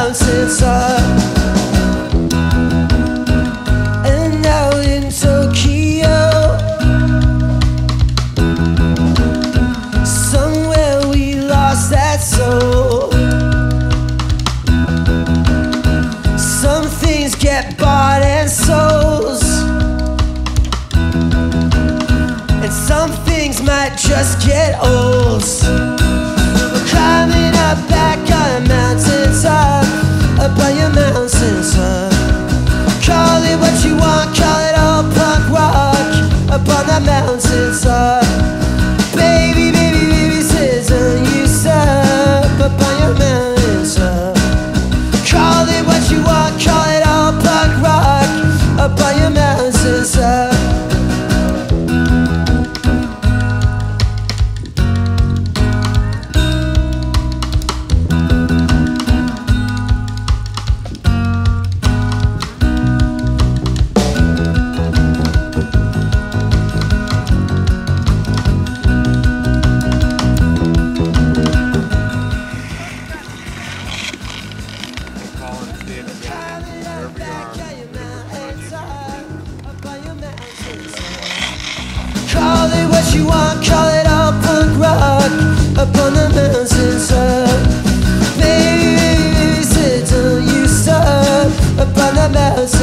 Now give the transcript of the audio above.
mountains up. And out in Tokyo, somewhere we lost that soul. Some things get bought and sold, and some things might just get old. We're climbing up back on the mountaintop, up on your mountaintop. Call it what you want, call it all punk rock, up on the mountaintop. Baby, baby, baby, says don't you stop, up on your mountaintop. Call it what you want, call it all punk rock, up on your mountaintop. Call it what you want, call it all punk rock, up on the mountaintop. Baby, baby, baby, said don't you stop, up on the mountaintop.